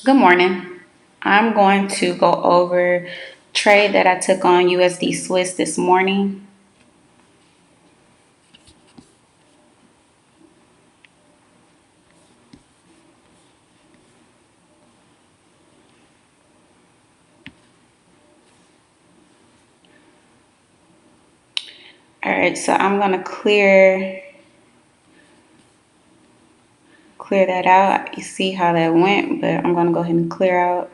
Good morning. I'm going to go over trade that I took on USD Swiss this morning. All right, so I'm going to clear that out. You see how that went, but I'm going to go ahead and clear out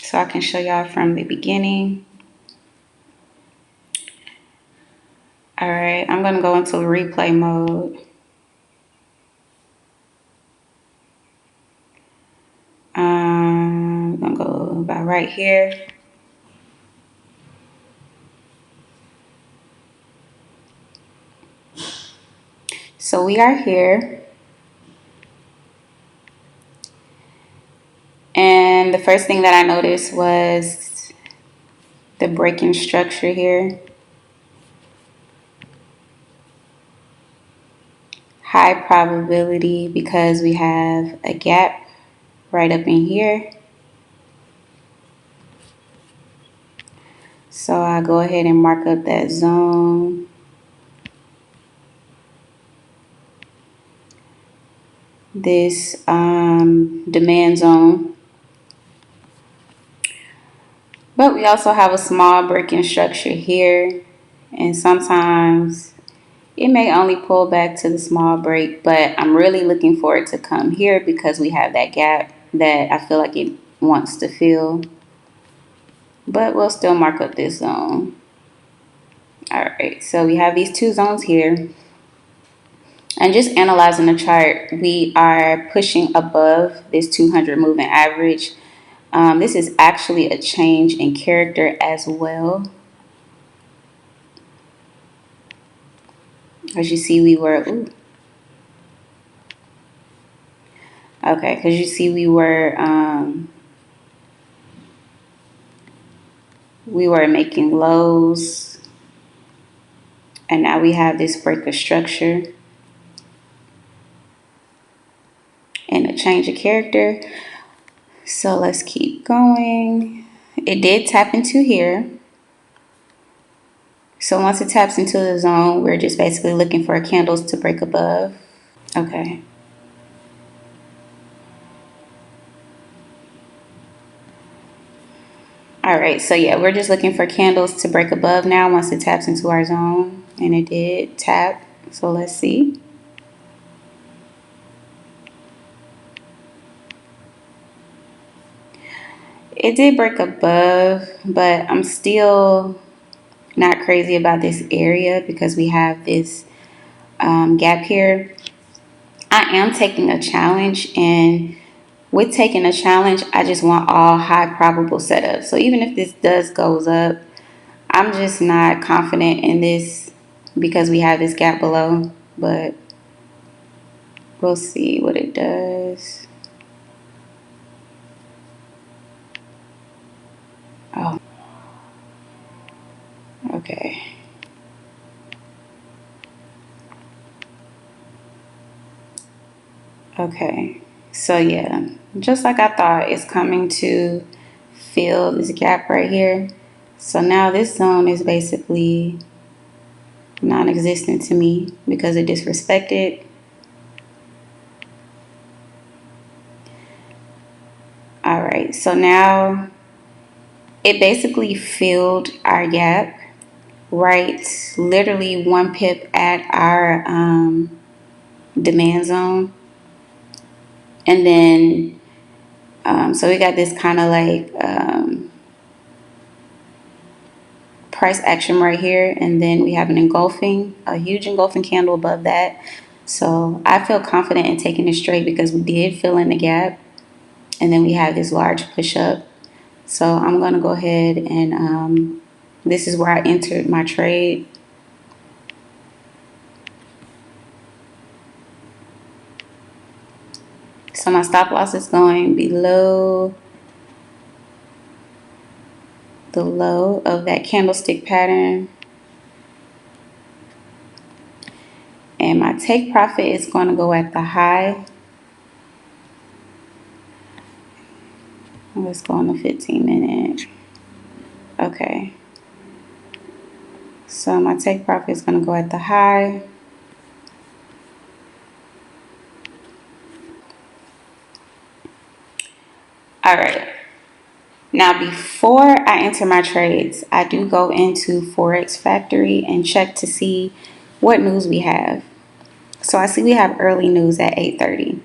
so I can show y'all from the beginning. All right, I'm going to go into replay mode. I'm going to go about right here. So we are here. And the first thing that I noticed was the breaking structure here. High probability because we have a gap right up in here. So I'll go ahead and mark up that zone. This demand zone. But we also have a small breaking structure here. And sometimes it may only pull back to the small break, but I'm really looking for it to come here because we have that gap that I feel like it wants to fill. But we'll still mark up this zone. All right, so we have these two zones here. And just analyzing the chart, we are pushing above this 200 moving average. This is actually a change in character as well. As you see, we were, okay, because you see we were making lows. And now we have this break of structure and a change of character. So let's keep going. It did tap into here. So once it taps into the zone, we're just basically looking for candles to break above. Okay. All right, so yeah, we're just looking for candles to break above now once it taps into our zone. And it did tap. So let's see. It did break above, but I'm still not crazy about this area because we have this gap here. I am taking a challenge, and with taking a challenge, I just want all high probable setups. So even if this goes up, I'm just not confident in this because we have this gap below, but we'll see what it does. Oh, okay. Okay, so yeah, just like I thought, it's coming to fill this gap right here. So now this zone is basically non-existent to me because it disrespected. All right, so now it basically filled our gap, right? Literally 1 pip at our demand zone. And then, so we got this kind of like price action right here. And then we have a huge engulfing candle above that. So I feel confident in taking it straight because we did fill in the gap. And then we have this large push up. So I'm going to go ahead and this is where I entered my trade. So my stop loss is going below the low of that candlestick pattern. And my take profit is going to go at the high Let's go on the 15-minute. Okay. So my take profit is going to go at the high. All right. Now, before I enter my trades, I do go into Forex Factory and check to see what news we have. So I see we have early news at 8:30.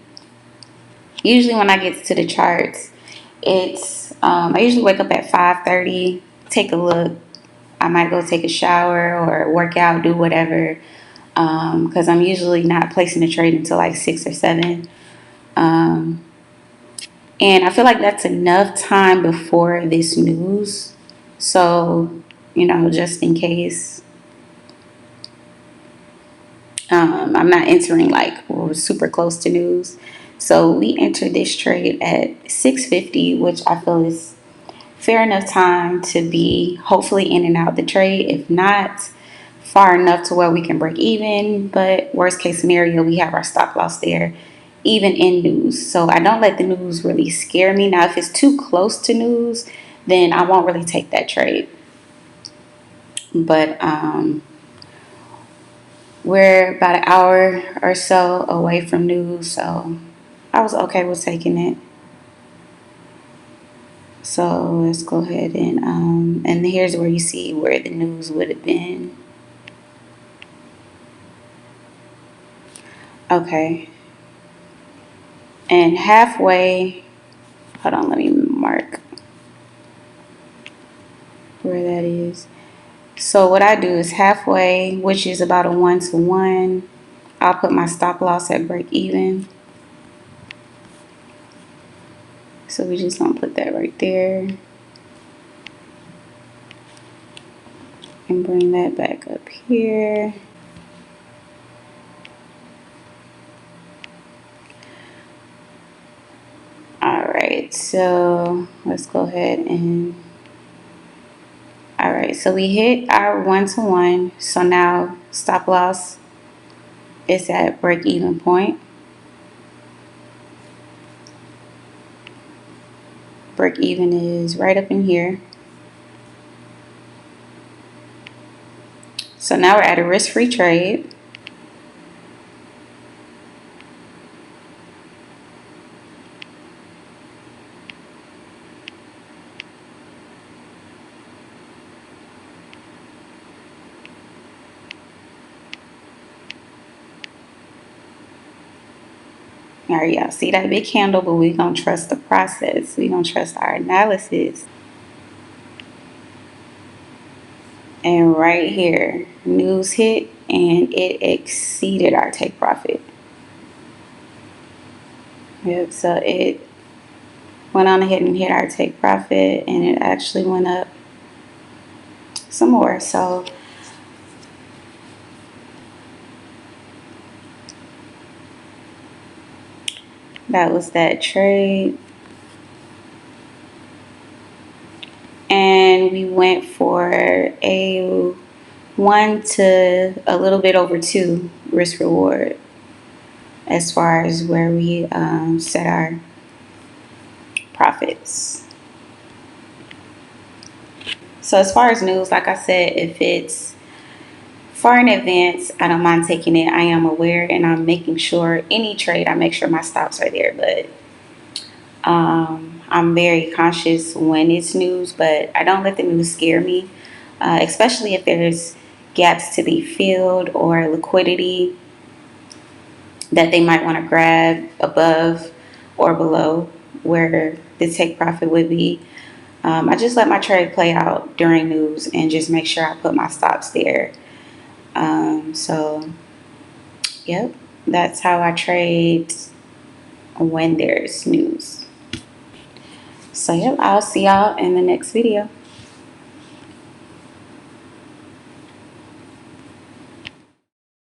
Usually when I get to the charts, it's I usually wake up at 5:30, take a look. I might go take a shower or work out, do whatever, because I'm usually not placing a trade until like 6 or 7. And I feel like that's enough time before this news. So, just in case I'm not entering like we're super close to news. So we entered this trade at 6:50, which I feel is fair enough time to be hopefully in and out the trade. If not, far enough to where we can break even. But worst case scenario, we have our stop loss there, even in news. So I don't let the news really scare me. Now, if it's too close to news, then I won't really take that trade. But we're about an hour or so away from news, so I was okay with taking it. So let's go ahead and here's where you see where the news would have been. Okay. And halfway, hold on, let me mark where that is. So what I do is halfway, which is about a 1-to-1, I'll put my stop loss at break even. So we just gonna put that right there. And bring that back up here. Alright, so let's go ahead and alright, so we hit our 1-to-1. So now stop loss is at break even point. Break even is right up in here. So now we're at a risk-free trade. All right, y'all see that big candle, but we're going to trust the process. We're going to trust our analysis. And right here, news hit and it exceeded our take profit. Yep, so it went on ahead and hit our take profit and it actually went up some more. So that was that trade. And we went for a 1 to a little bit over 2 risk reward as far as where we set our profits. So as far as news, like I said, if it's far in advance, I don't mind taking it. I am aware and I'm making sure any trade, I make sure my stops are there. But I'm very conscious when it's news, but I don't let the news scare me, especially if there's gaps to be filled or liquidity that they might want to grab above or below where the take profit would be. I just let my trade play out during news and just make sure I put my stops there. So, yep, that's how I trade when there's news. So, yep, I'll see y'all in the next video.